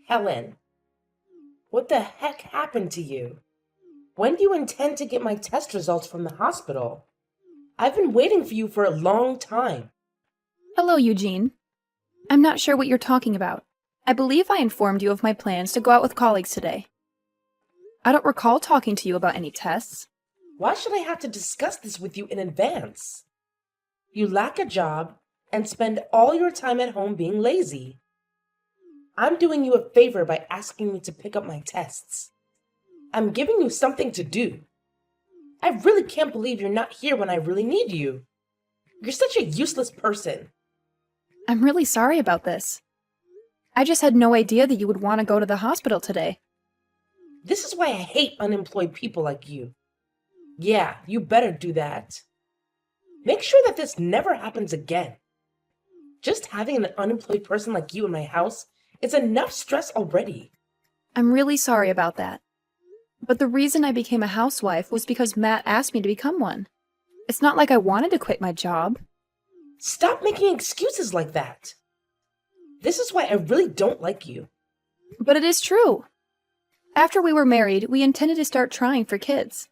Helen, what the heck happened to you? When do you intend to get my test results from the hospital? I've been waiting for you for a long time. Hello, Eugene. I'm not sure what you're talking about. I believe I informed you of my plans to go out with colleagues today. I don't recall talking to you about any tests. Why should I have to discuss this with you in advance? You lack a job and spend all your time at home being lazy. I'm doing you a favor by asking you to pick up my tests. I'm giving you something to do. I really can't believe you're not here when I really need you. You're such a useless person. I'm really sorry about this. I just had no idea that you would want to go to the hospital today. This is why I hate unemployed people like you. Yeah, you better do that. Make sure that this never happens again. Just having an unemployed person like you in my house is enough stress already. I'm really sorry about that. But the reason I became a housewife was because Matt asked me to become one. It's not like I wanted to quit my job. Stop making excuses like that. This is why I really don't like you. But it is true. After we were married, we intended to start trying for kids.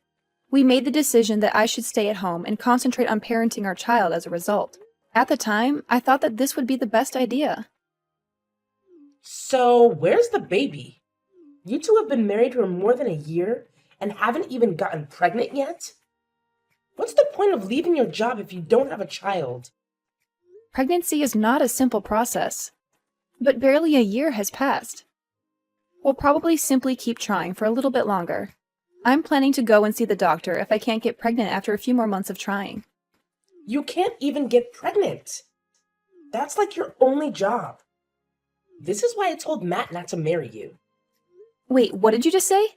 We made the decision that I should stay at home and concentrate on parenting our child as a result. At the time, I thought that this would be the best idea. So, where's the baby? You two have been married for more than a year and haven't even gotten pregnant yet? What's the point of leaving your job if you don't have a child? Pregnancy is not a simple process, but barely a year has passed. We'll probably simply keep trying for a little bit longer. I'm planning to go and see the doctor if I can't get pregnant after a few more months of trying. You can't even get pregnant. That's like your only job. This is why I told Matt not to marry you. Wait, what did you just say?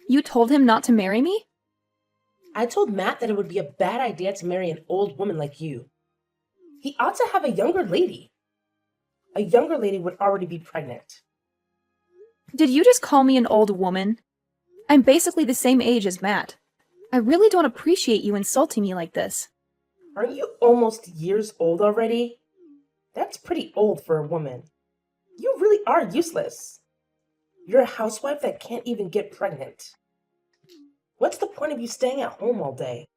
You told him not to marry me? I told Matt that it would be a bad idea to marry an old woman like you. He ought to have a younger lady. A younger lady would already be pregnant. Did you just call me an old woman? I'm basically the same age as Matt. I really don't appreciate you insulting me like this. Aren't you almost years old already? That's pretty old for a woman. You really are useless. You're a housewife that can't even get pregnant. What's the point of you staying at home all day?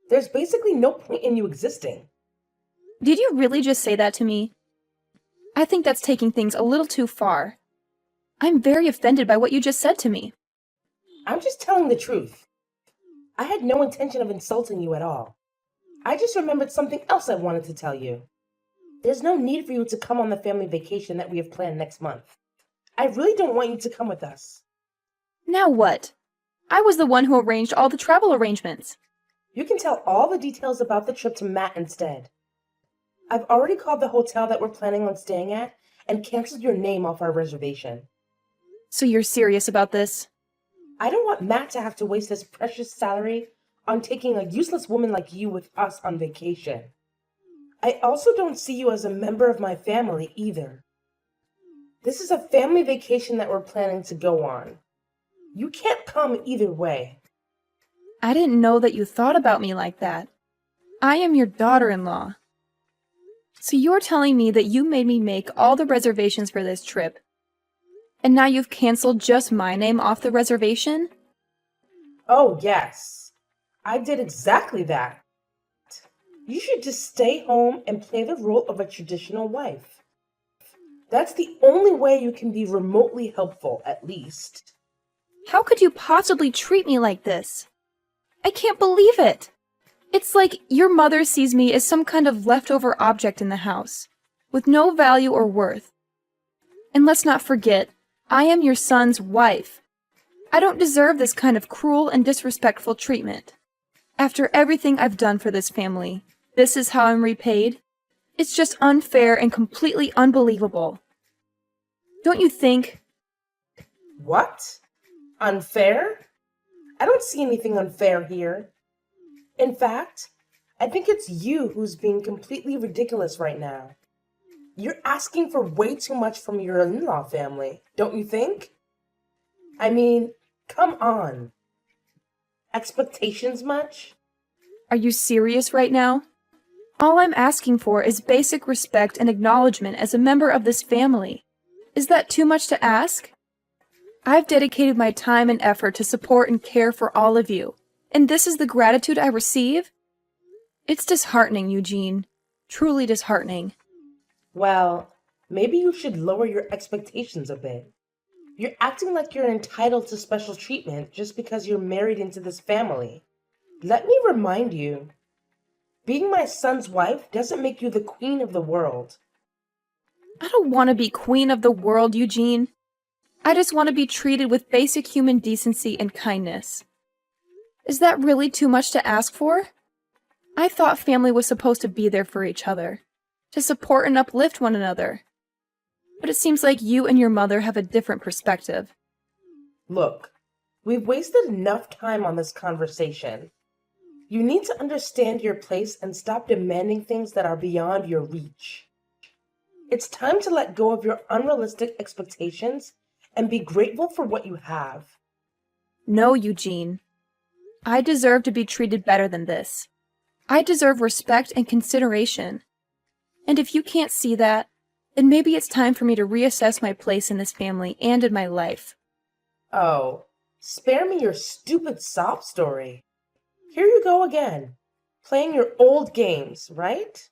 There's basically no point in you existing. Did you really just say that to me? I think that's taking things a little too far. I'm very offended by what you just said to me. I'm just telling the truth. I had no intention of insulting you at all. I just remembered something else I wanted to tell you. There's no need for you to come on the family vacation that we have planned next month. I really don't want you to come with us. Now what? I was the one who arranged all the travel arrangements. You can tell all the details about the trip to Matt instead. I've already called the hotel that we're planning on staying at and canceled your name off our reservation. So you're serious about this? I don't want Matt to have to waste his precious salary on taking a useless woman like you with us on vacation. I also don't see you as a member of my family either. This is a family vacation that we're planning to go on. You can't come either way. I didn't know that you thought about me like that. I am your daughter-in-law. So you're telling me that you made me make all the reservations for this trip, and now you've canceled just my name off the reservation? Oh, yes. I did exactly that. You should just stay home and play the role of a traditional wife. That's the only way you can be remotely helpful, at least. How could you possibly treat me like this? I can't believe it. It's like your mother sees me as some kind of leftover object in the house, with no value or worth. And let's not forget, I am your son's wife. I don't deserve this kind of cruel and disrespectful treatment. After everything I've done for this family, this is how I'm repaid? It's just unfair and completely unbelievable. Don't you think? What? Unfair? I don't see anything unfair here. In fact, I think it's you who's being completely ridiculous right now. You're asking for way too much from your in-law family, don't you think? I mean, come on. Expectations much? Are you serious right now? All I'm asking for is basic respect and acknowledgement as a member of this family. Is that too much to ask? I've dedicated my time and effort to support and care for all of you, and this is the gratitude I receive? It's disheartening, Eugene. Truly disheartening. Well, maybe you should lower your expectations a bit. You're acting like you're entitled to special treatment just because you're married into this family. Let me remind you, being my son's wife doesn't make you the queen of the world. I don't want to be queen of the world, Eugene. I just want to be treated with basic human decency and kindness. Is that really too much to ask for? I thought family was supposed to be there for each other, to support and uplift one another. But it seems like you and your mother have a different perspective. Look, we've wasted enough time on this conversation. You need to understand your place and stop demanding things that are beyond your reach. It's time to let go of your unrealistic expectations and be grateful for what you have. No, Eugene. I deserve to be treated better than this. I deserve respect and consideration. And if you can't see that, then maybe it's time for me to reassess my place in this family and in my life. Oh, spare me your stupid sob story. Here you go again, playing your old games, right?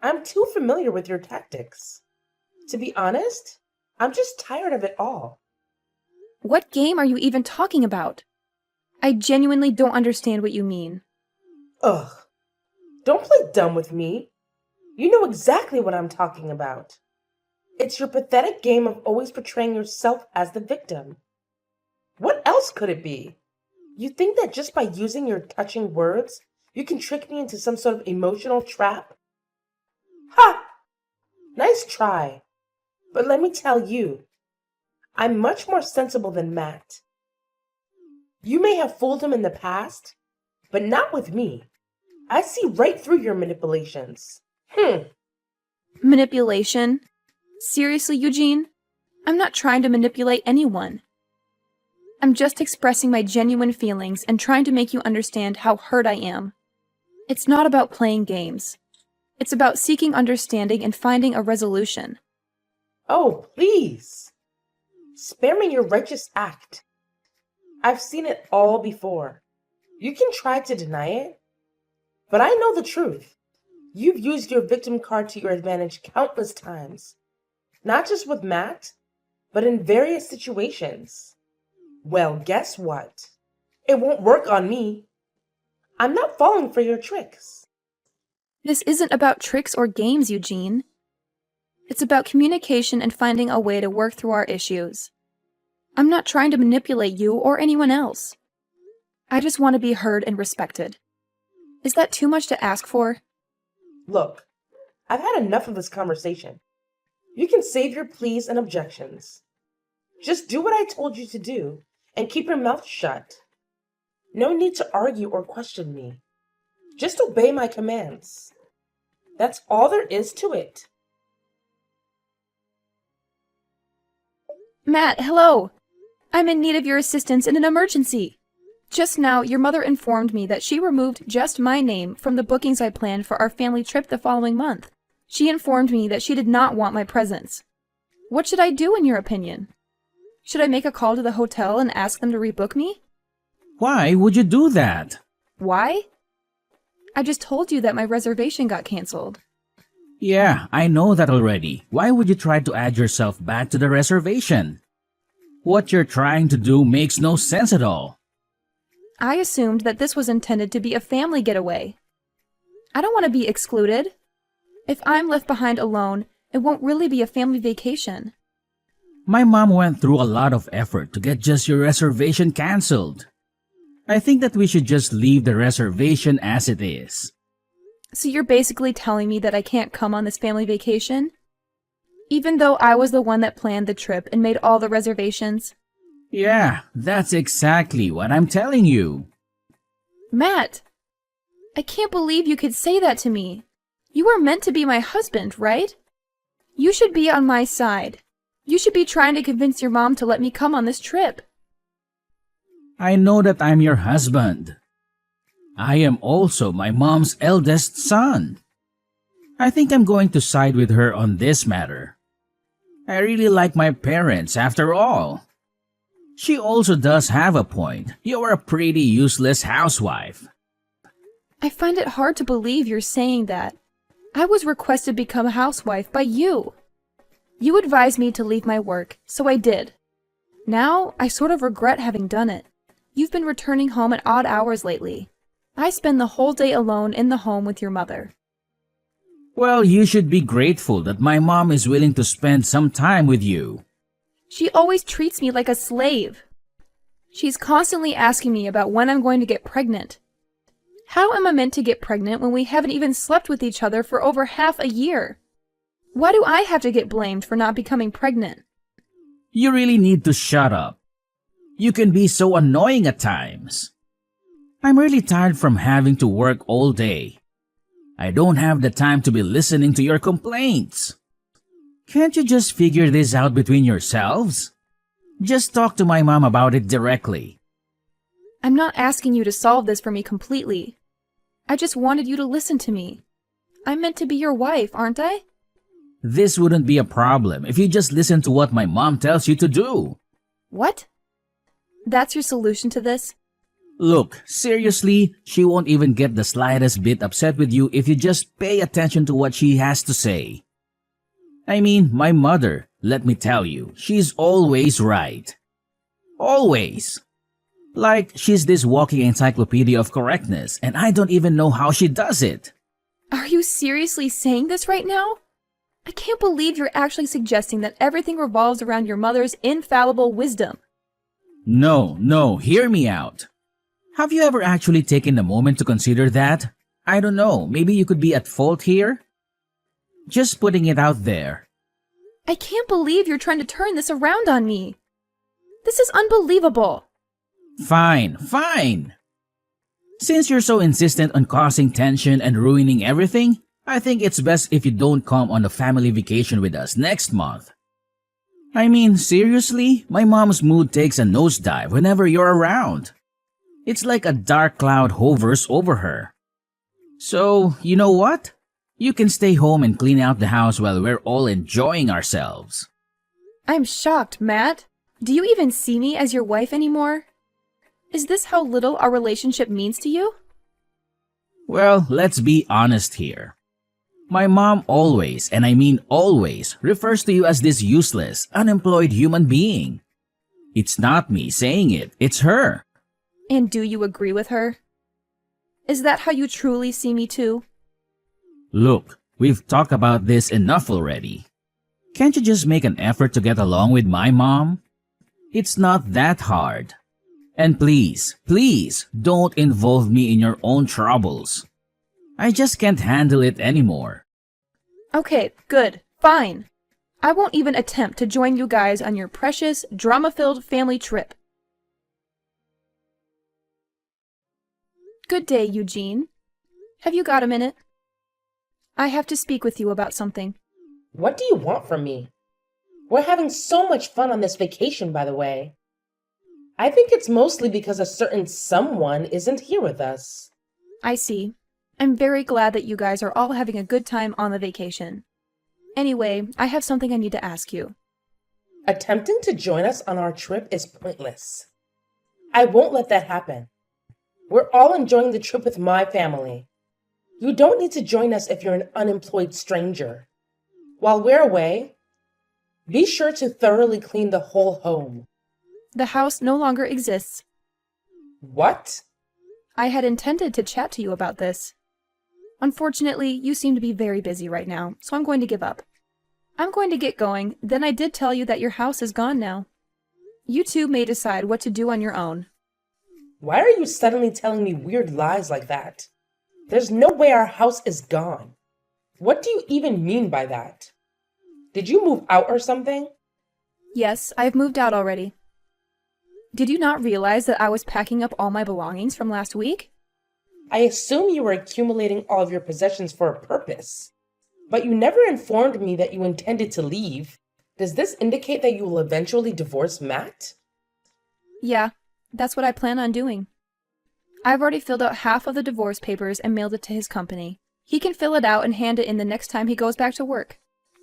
I'm too familiar with your tactics. To be honest, I'm just tired of it all. What game are you even talking about? I genuinely don't understand what you mean. Ugh, don't play dumb with me. You know exactly what I'm talking about. It's your pathetic game of always portraying yourself as the victim. What else could it be? You think that just by using your touching words, you can trick me into some sort of emotional trap? Ha! Nice try. But let me tell you, I'm much more sensible than Matt. You may have fooled him in the past, but not with me. I see right through your manipulations. Manipulation? Seriously, Eugene? I'm not trying to manipulate anyone. I'm just expressing my genuine feelings and trying to make you understand how hurt I am. It's not about playing games. It's about seeking understanding and finding a resolution. Oh, please. Spare me your righteous act. I've seen it all before. You can try to deny it, but I know the truth. You've used your victim card to your advantage countless times. Not just with Matt, but in various situations. Well, guess what? It won't work on me. I'm not falling for your tricks. This isn't about tricks or games, Eugene. It's about communication and finding a way to work through our issues. I'm not trying to manipulate you or anyone else. I just want to be heard and respected. Is that too much to ask for? Look, I've had enough of this conversation. You can save your pleas and objections. Just do what I told you to do and keep your mouth shut. No need to argue or question me. Just obey my commands. That's all there is to it. Matt, hello! I'm in need of your assistance in an emergency. Just now, your mother informed me that she removed just my name from the bookings I planned for our family trip the following month. She informed me that she did not want my presence. What should I do in your opinion? Should I make a call to the hotel and ask them to rebook me? Why would you do that? Why? I just told you that my reservation got canceled. Yeah, I know that already. Why would you try to add yourself back to the reservation? What you're trying to do makes no sense at all. I assumed that this was intended to be a family getaway. I don't want to be excluded. If I'm left behind alone, it won't really be a family vacation. My mom went through a lot of effort to get just your reservation canceled. I think that we should just leave the reservation as it is. So you're basically telling me that I can't come on this family vacation? Even though I was the one that planned the trip and made all the reservations? Yeah, that's exactly what I'm telling you. Matt! I can't believe you could say that to me. You were meant to be my husband, right? You should be on my side. You should be trying to convince your mom to let me come on this trip. I know that I'm your husband. I am also my mom's eldest son. I think I'm going to side with her on this matter. I really like my parents after all. She also does have a point. You're a pretty useless housewife. I find it hard to believe you're saying that. I was requested to become a housewife by you. You advised me to leave my work, so I did. Now, I sort of regret having done it. You've been returning home at odd hours lately. I spend the whole day alone in the home with your mother. Well, you should be grateful that my mom is willing to spend some time with you. She always treats me like a slave. She's constantly asking me about when I'm going to get pregnant. How am I meant to get pregnant when we haven't even slept with each other for over half a year? Why do I have to get blamed for not becoming pregnant? You really need to shut up. You can be so annoying at times. I'm really tired from having to work all day. I don't have the time to be listening to your complaints. Can't you just figure this out between yourselves? Just talk to my mom about it directly. I'm not asking you to solve this for me completely. I just wanted you to listen to me. I'm meant to be your wife, aren't I? This wouldn't be a problem if you just listen to what my mom tells you to do. What? That's your solution to this? Look, seriously, she won't even get the slightest bit upset with you if you just pay attention to what she has to say. I mean, my mother, let me tell you, she's always right. Always. Like, she's this walking encyclopedia of correctness, and I don't even know how she does it. Are you seriously saying this right now? I can't believe you're actually suggesting that everything revolves around your mother's infallible wisdom. No, hear me out. Have you ever actually taken a moment to consider that? I don't know, maybe you could be at fault here? Just putting it out there. I can't believe you're trying to turn this around on me. This is unbelievable. Fine. Since you're so insistent on causing tension and ruining everything, I think it's best if you don't come on a family vacation with us next month. I mean, seriously, my mom's mood takes a nosedive whenever you're around. It's like a dark cloud hovers over her. So, you know what? You can stay home and clean out the house while we're all enjoying ourselves. I'm shocked, Matt. Do you even see me as your wife anymore? Is this how little our relationship means to you? Well, let's be honest here. My mom always, and I mean always, refers to you as this useless, unemployed human being. It's not me saying it, it's her. And do you agree with her? Is that how you truly see me too? Look, we've talked about this enough already. Can't you just make an effort to get along with my mom? It's not that hard. And please, don't involve me in your own troubles. I just can't handle it anymore. Okay, good, fine. I won't even attempt to join you guys on your precious, drama-filled family trip. Good day, Eugene. Have you got a minute? I have to speak with you about something. What do you want from me? We're having so much fun on this vacation, by the way. I think it's mostly because a certain someone isn't here with us. I see. I'm very glad that you guys are all having a good time on the vacation. Anyway, I have something I need to ask you. Attempting to join us on our trip is pointless. I won't let that happen. We're all enjoying the trip with my family. You don't need to join us if you're an unemployed stranger. While we're away, be sure to thoroughly clean the whole home. The house no longer exists. What? I had intended to chat to you about this. Unfortunately, you seem to be very busy right now, so I'm going to give up. I'm going to get going, then I did tell you that your house is gone now. You two may decide what to do on your own. Why are you suddenly telling me weird lies like that? There's no way our house is gone. What do you even mean by that? Did you move out or something? Yes, I've moved out already. Did you not realize that I was packing up all my belongings from last week? I assume you were accumulating all of your possessions for a purpose. But you never informed me that you intended to leave. Does this indicate that you will eventually divorce Matt? Yeah, that's what I plan on doing. I've already filled out half of the divorce papers and mailed it to his company. He can fill it out and hand it in the next time he goes back to work.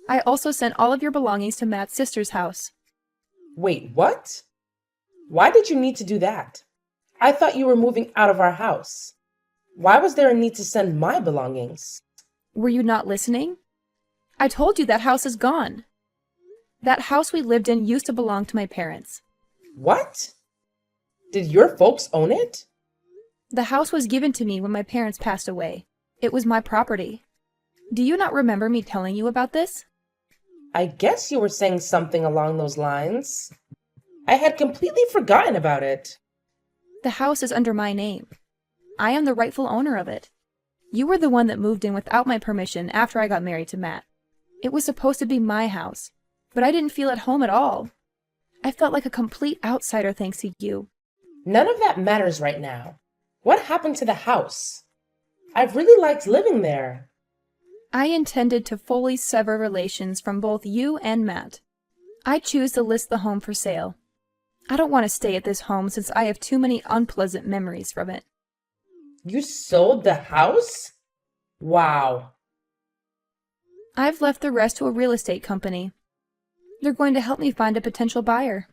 I also sent all of your belongings to Matt's sister's house. Wait, what? Why did you need to do that? I thought you were moving out of our house. Why was there a need to send my belongings? Were you not listening? I told you that house is gone. That house we lived in used to belong to my parents. What? Did your folks own it? The house was given to me when my parents passed away. It was my property. Do you not remember me telling you about this? I guess you were saying something along those lines. I had completely forgotten about it. The house is under my name. I am the rightful owner of it. You were the one that moved in without my permission after I got married to Matt. It was supposed to be my house, but I didn't feel at home at all. I felt like a complete outsider thanks to you. None of that matters right now. What happened to the house? I've really liked living there. I intended to fully sever relations from both you and Matt. I choose to list the home for sale. I don't want to stay at this home since I have too many unpleasant memories from it. You sold the house? Wow. I've left the rest to a real estate company. They're going to help me find a potential buyer.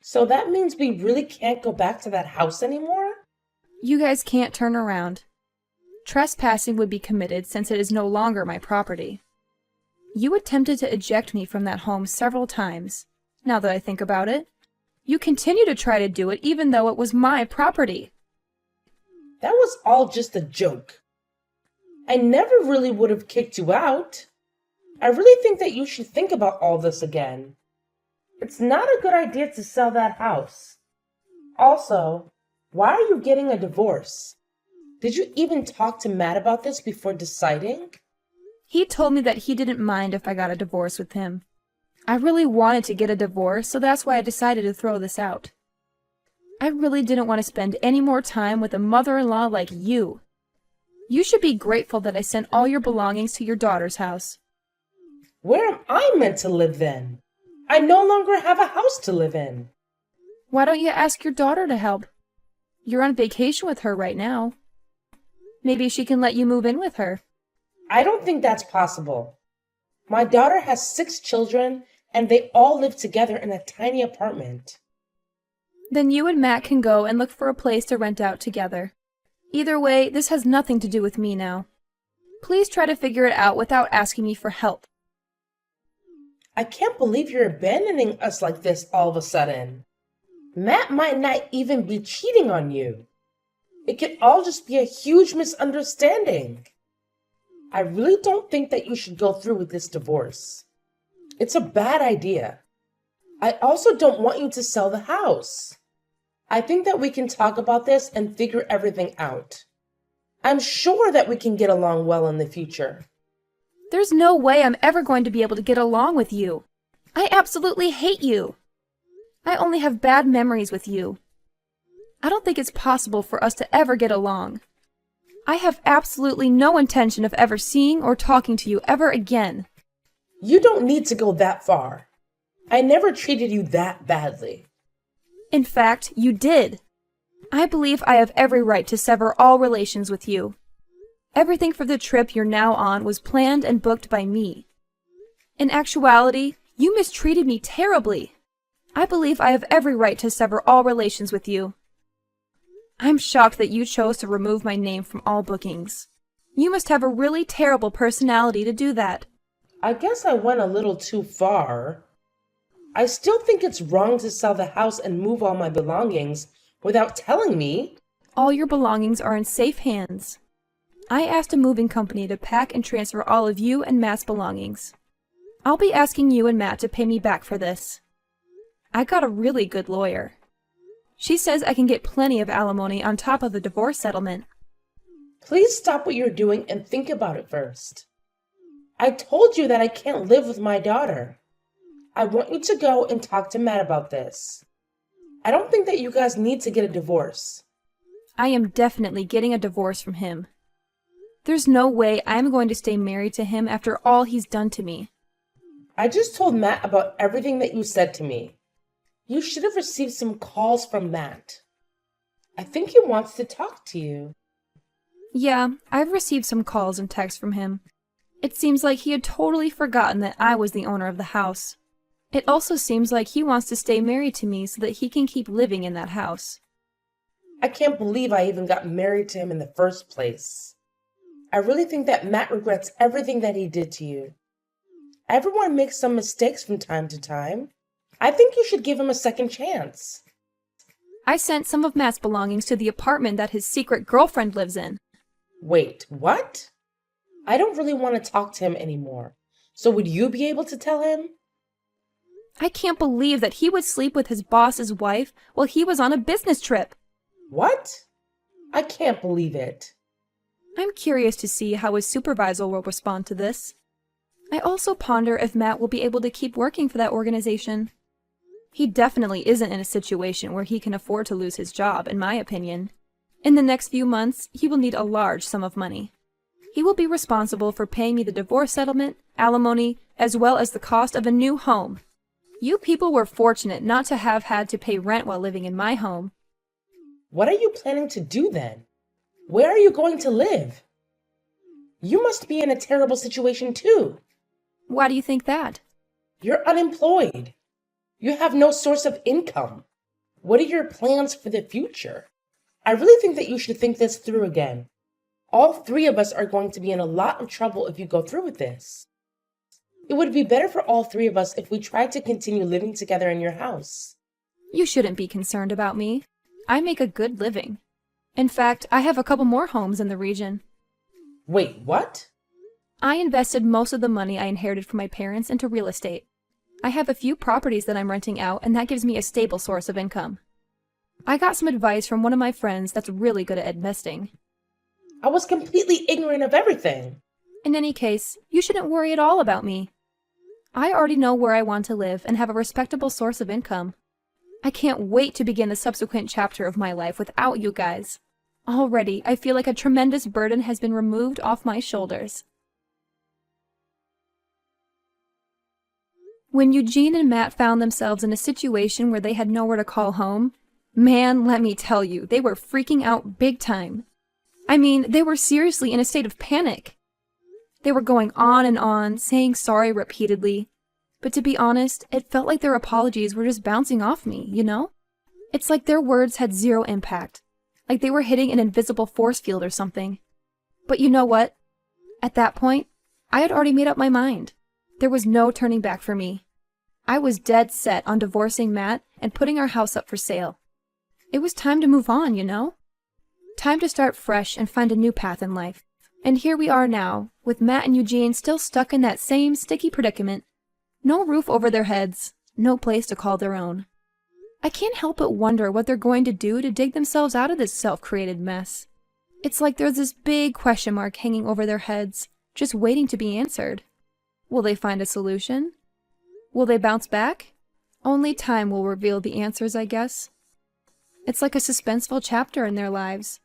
So that means we really can't go back to that house anymore? You guys can't turn around. Trespassing would be committed since it is no longer my property. You attempted to eject me from that home several times. Now that I think about it, you continue to try to do it even though it was my property. That was all just a joke. I never really would have kicked you out. I really think that you should think about all this again. It's not a good idea to sell that house. Also, why are you getting a divorce? Did you even talk to Matt about this before deciding? He told me that he didn't mind if I got a divorce with him. I really wanted to get a divorce, so that's why I decided to throw this out. I really didn't want to spend any more time with a mother-in-law like you. You should be grateful that I sent all your belongings to your daughter's house. Where am I meant to live then? I no longer have a house to live in. Why don't you ask your daughter to help? You're on vacation with her right now. Maybe she can let you move in with her. I don't think that's possible. My daughter has 6 children, and they all live together in a tiny apartment. Then you and Matt can go and look for a place to rent out together. Either way, this has nothing to do with me now. Please try to figure it out without asking me for help. I can't believe you're abandoning us like this all of a sudden. Matt might not even be cheating on you. It could all just be a huge misunderstanding. I really don't think that you should go through with this divorce. It's a bad idea. I also don't want you to sell the house. I think that we can talk about this and figure everything out. I'm sure that we can get along well in the future. There's no way I'm ever going to be able to get along with you. I absolutely hate you. I only have bad memories with you. I don't think it's possible for us to ever get along. I have absolutely no intention of ever seeing or talking to you ever again. You don't need to go that far. I never treated you that badly. In fact, you did. I believe I have every right to sever all relations with you. Everything for the trip you're now on was planned and booked by me. In actuality, you mistreated me terribly. I believe I have every right to sever all relations with you. I'm shocked that you chose to remove my name from all bookings. You must have a really terrible personality to do that. I guess I went a little too far. I still think it's wrong to sell the house and move all my belongings without telling me. All your belongings are in safe hands. I asked a moving company to pack and transfer all of you and Matt's belongings. I'll be asking you and Matt to pay me back for this. I got a really good lawyer. She says I can get plenty of alimony on top of the divorce settlement. Please stop what you're doing and think about it first. I told you that I can't live with my daughter. I want you to go and talk to Matt about this. I don't think that you guys need to get a divorce. I am definitely getting a divorce from him. There's no way I'm going to stay married to him after all he's done to me. I just told Matt about everything that you said to me. You should have received some calls from Matt. I think he wants to talk to you. Yeah, I've received some calls and texts from him. It seems like he had totally forgotten that I was the owner of the house. It also seems like he wants to stay married to me so that he can keep living in that house. I can't believe I even got married to him in the first place. I really think that Matt regrets everything that he did to you. Everyone makes some mistakes from time to time. I think you should give him a second chance. I sent some of Matt's belongings to the apartment that his secret girlfriend lives in. Wait, what? I don't really want to talk to him anymore. So would you be able to tell him? I can't believe that he would sleep with his boss's wife while he was on a business trip. What? I can't believe it. I'm curious to see how his supervisor will respond to this. I also ponder if Matt will be able to keep working for that organization. He definitely isn't in a situation where he can afford to lose his job, in my opinion. In the next few months, he will need a large sum of money. He will be responsible for paying me the divorce settlement, alimony, as well as the cost of a new home. You people were fortunate not to have had to pay rent while living in my home. What are you planning to do then? Where are you going to live? You must be in a terrible situation too. Why do you think that? You're unemployed. You have no source of income. What are your plans for the future? I really think that you should think this through again. All three of us are going to be in a lot of trouble if you go through with this. It would be better for all three of us if we tried to continue living together in your house. You shouldn't be concerned about me. I make a good living. In fact, I have a couple more homes in the region. Wait, what? I invested most of the money I inherited from my parents into real estate. I have a few properties that I'm renting out, and that gives me a stable source of income. I got some advice from one of my friends that's really good at investing. I was completely ignorant of everything. In any case, you shouldn't worry at all about me. I already know where I want to live and have a respectable source of income. I can't wait to begin the subsequent chapter of my life without you guys. Already, I feel like a tremendous burden has been removed off my shoulders. When Eugene and Matt found themselves in a situation where they had nowhere to call home, man, let me tell you, they were freaking out big time. I mean, they were seriously in a state of panic. They were going on, saying sorry repeatedly. But to be honest, it felt like their apologies were just bouncing off me, you know? It's like their words had zero impact, like they were hitting an invisible force field or something. But you know what? At that point, I had already made up my mind. There was no turning back for me. I was dead set on divorcing Matt and putting our house up for sale. It was time to move on, you know? Time to start fresh and find a new path in life. And here we are now, with Matt and Eugene still stuck in that same sticky predicament. No roof over their heads, no place to call their own. I can't help but wonder what they're going to do to dig themselves out of this self-created mess. It's like there's this big question mark hanging over their heads, just waiting to be answered. Will they find a solution? Will they bounce back? Only time will reveal the answers, I guess. It's like a suspenseful chapter in their lives,